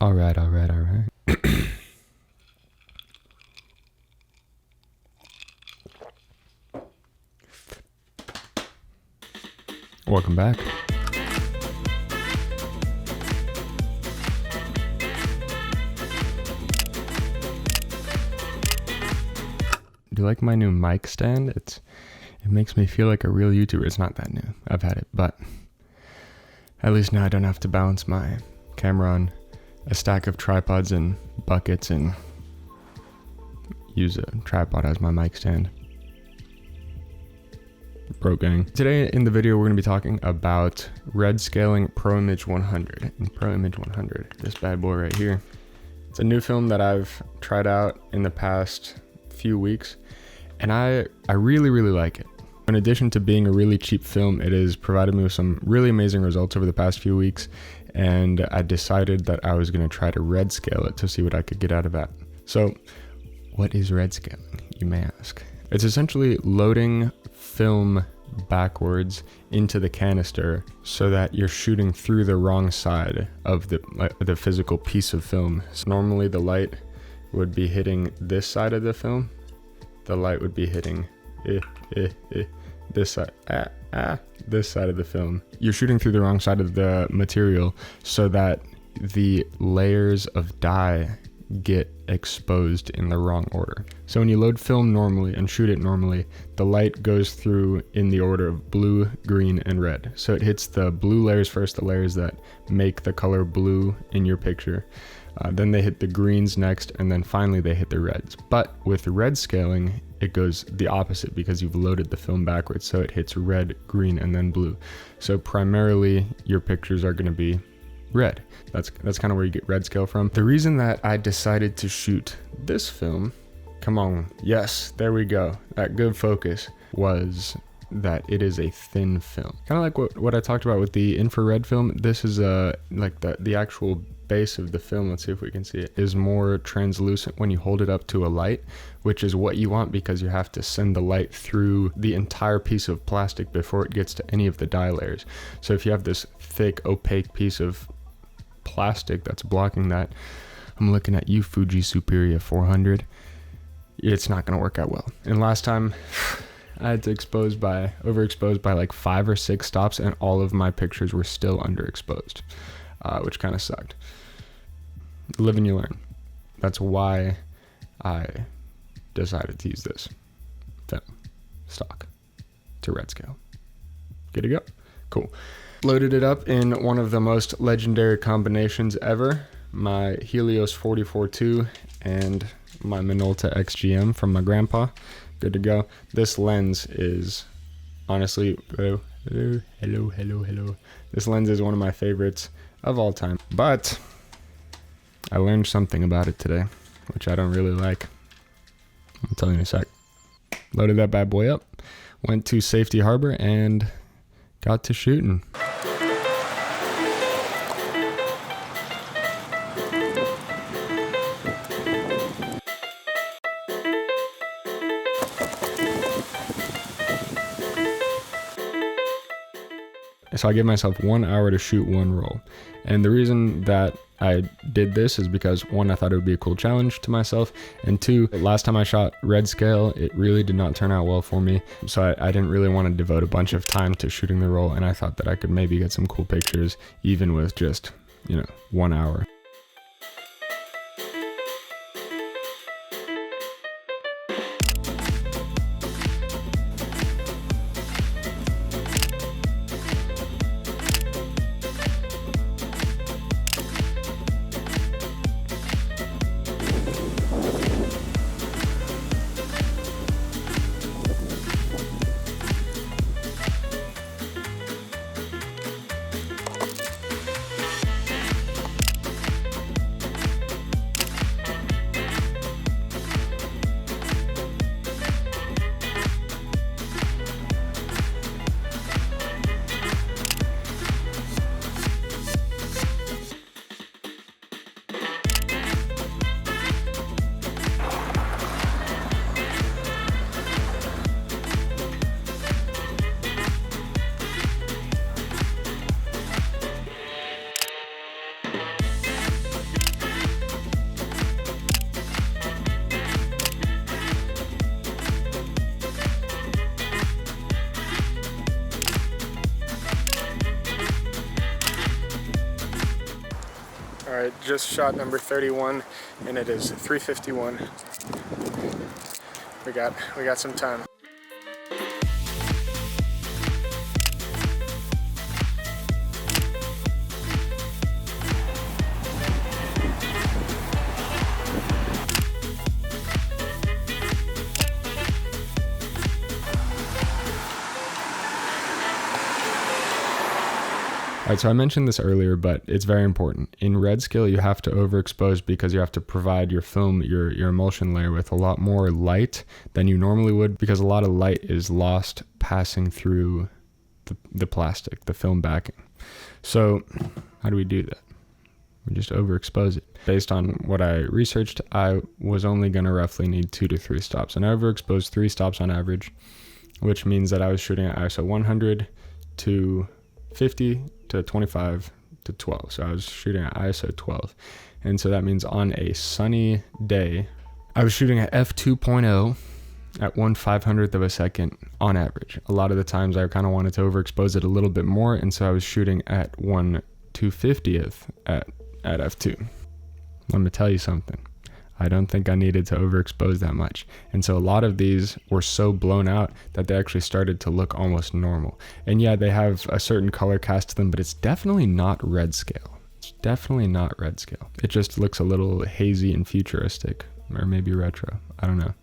All right. Welcome back. Do you like my new mic stand? It makes me feel like a real YouTuber. It's not that new. I've had it, but at least now I don't have to balance my camera on a stack of tripods and buckets and use a tripod as my mic stand. Bro gang. Today in the video we're going to be talking about Redscaling Proimage 100. And Proimage 100, this bad boy right here. It's a new film that I've tried out in the past few weeks, and I really like it. In addition to being a really cheap film, it has provided me with some really amazing results over the past few weeks, and I decided that I was going to try to red scale it to see what I could get out of that. So what is red scaling, you may ask? It's essentially loading film backwards into the canister so that you're shooting through the wrong side of the physical piece of film. So normally the light would be hitting this side of the film. The light would be hitting this side, this side of the film. You're shooting through the wrong side of the material so that the layers of dye get exposed in the wrong order. So when you load film normally and shoot it normally, the light goes through in the order of blue, green, and red. So it hits the blue layers first, the layers that make the color blue in your picture. Then they hit the greens next, and then finally they hit the reds. But with red scaling, it goes the opposite because you've loaded the film backwards. So it hits red, green, and then blue. So primarily your pictures are going to be red. That's kind of where you get red scale from. The reason that I decided to shoot this film, come on, yes, there we go, that good focus, was that it is a thin film. Kind of like what I talked about with the infrared film. This is like the actual base of the film, let's see if we can see it, is more translucent when you hold it up to a light, which is what you want because you have to send the light through the entire piece of plastic before it gets to any of the dye layers. So if you have this thick opaque piece of plastic that's blocking that, I'm looking at you, Fuji Superia 400, it's not going to work out well. And last time I had to overexpose by like 5 or 6 stops, and all of my pictures were still underexposed, which kind of sucked. Live and you learn. That's why I decided to use this film stock to red scale. Good to go? Cool. Loaded it up in one of the most legendary combinations ever, my Helios 44-2 and my Minolta XG-M from my grandpa. Good to go. This lens is honestly, hello. This lens is one of my favorites of all time, but I learned something about it today, which I don't really like. I'll tell you in a sec. Loaded that bad boy up, went to Safety Harbor, and got to shooting. So I give myself 1 hour to shoot one roll. And the reason that I did this is because 1, I thought it would be a cool challenge to myself, and 2, last time I shot red scale, it really did not turn out well for me. So I didn't really want to devote a bunch of time to shooting the roll, and I thought that I could maybe get some cool pictures even with just, 1 hour. All right, just shot number 31, and it is 3:51. We got some time. Alright, so I mentioned this earlier, but it's very important. In Redscale, you have to overexpose because you have to provide your film, your emulsion layer with a lot more light than you normally would, because a lot of light is lost passing through the plastic, the film backing. So how do we do that? We just overexpose it. Based on what I researched, I was only going to roughly need 2 to 3 stops. And I overexposed 3 stops on average, which means that I was shooting at ISO 100 to 50 to 25 to 12. So I was shooting at ISO 12. And so that means on a sunny day, I was shooting at f2.0 at 1/500th of a second on average. A lot of the times I kind of wanted to overexpose it a little bit more. And so I was shooting at 1/250th at f2. Let me tell you something. I don't think I needed to overexpose that much. And so a lot of these were so blown out that they actually started to look almost normal. And yeah, they have a certain color cast to them, but it's definitely not Redscale. It's definitely not Redscale. It just looks a little hazy and futuristic, or maybe retro. I don't know.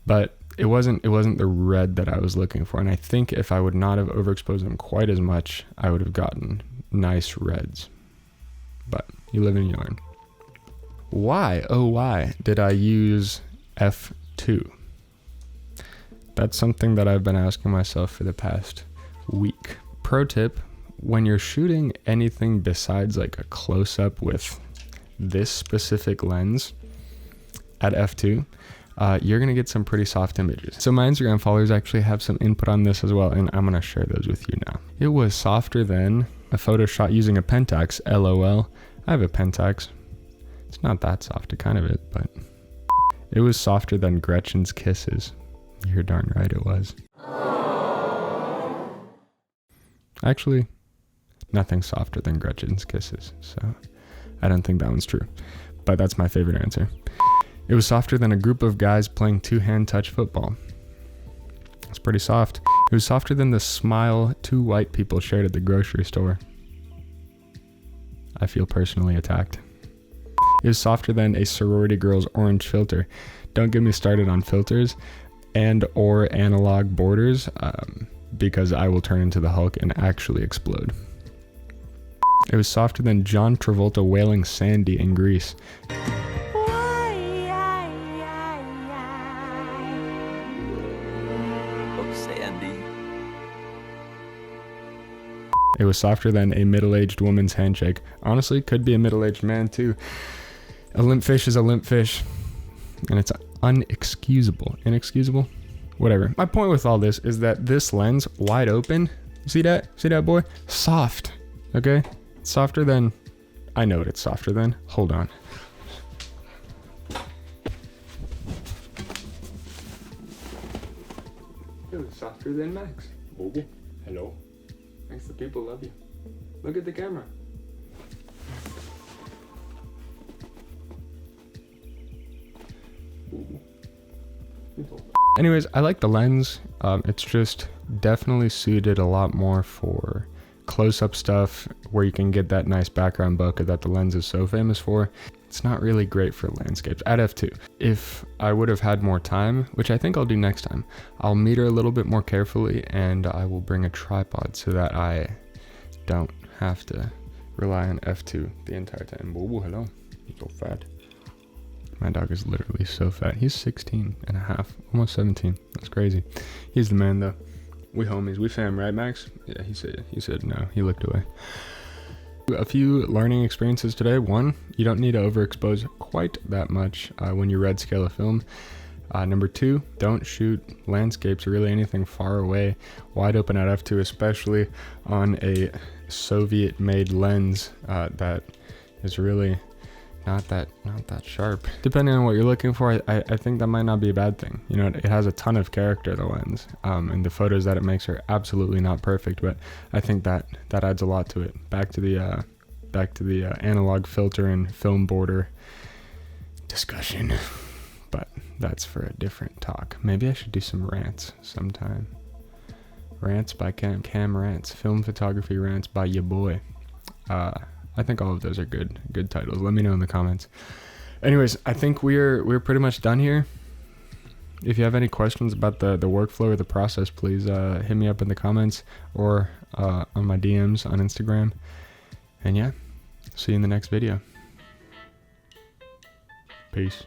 But it wasn't the red that I was looking for. And I think if I would not have overexposed them quite as much, I would have gotten nice reds. But you live and you learn. Why, oh why, did I use f2? That's something that I've been asking myself for the past week. Pro tip, when you're shooting anything besides like a close-up with this specific lens at f2, you're gonna get some pretty soft images. So my Instagram followers actually have some input on this as well, and I'm gonna share those with you now. It was softer than a photo shot using a Pentax, LOL. I have a Pentax. It's not that soft, it kind of is, but it was softer than Gretchen's Kisses. You're darn right it was. Actually, nothing softer than Gretchen's Kisses, so I don't think that one's true, but that's my favorite answer. It was softer than a group of guys playing two-hand touch football. It's pretty soft. It was softer than the smile 2 white people shared at the grocery store. I feel personally attacked. It was softer than a sorority girl's orange filter. Don't get me started on filters and or analog borders, because I will turn into the Hulk and actually explode. It was softer than John Travolta wailing Sandy in Greece. Sandy. It was softer than a middle-aged woman's handshake. Honestly, could be a middle-aged man too. A limp fish is a limp fish, and it's unexcusable. Inexcusable? Whatever. My point with all this is that this lens, wide open, see that? See that, boy? Soft, okay? It's softer than, I know what it's softer than. Hold on. It was softer than Max. Bobo, hello. Max, the people love you. Look at the camera. Anyways, I like the lens. It's just definitely suited a lot more for close-up stuff where you can get that nice background bokeh that the lens is so famous for. It's not really great for landscapes at f2. If I would have had more time, which I think I'll do next time, I'll meter a little bit more carefully and I will bring a tripod so that I don't have to rely on f2 the entire time. Boo, hello. He's so fat. My dog is literally so fat. He's 16 and a half, almost 17. That's crazy. He's the man though. We homies, we fam, right Max? Yeah, he said no, he looked away. A few learning experiences today. One, you don't need to overexpose quite that much when you red scale a film. Number 2, don't shoot landscapes or really anything far away, wide open at f2, especially on a Soviet-made lens that is really not that sharp. Depending on what you're looking for, I think that might not be a bad thing. You know, it has a ton of character, the lens, and the photos that it makes are absolutely not perfect, but I think that adds a lot to it. Back to the back to the analog filter and film border discussion. But that's for a different talk. Maybe I should do some rants sometime. Rants by Cam Rants. Film photography rants by ya boy. I think all of those are good titles. Let me know in the comments. Anyways, I think we're pretty much done here. If you have any questions about the workflow or the process, please hit me up in the comments or on my DMs on Instagram. And yeah, see you in the next video. Peace.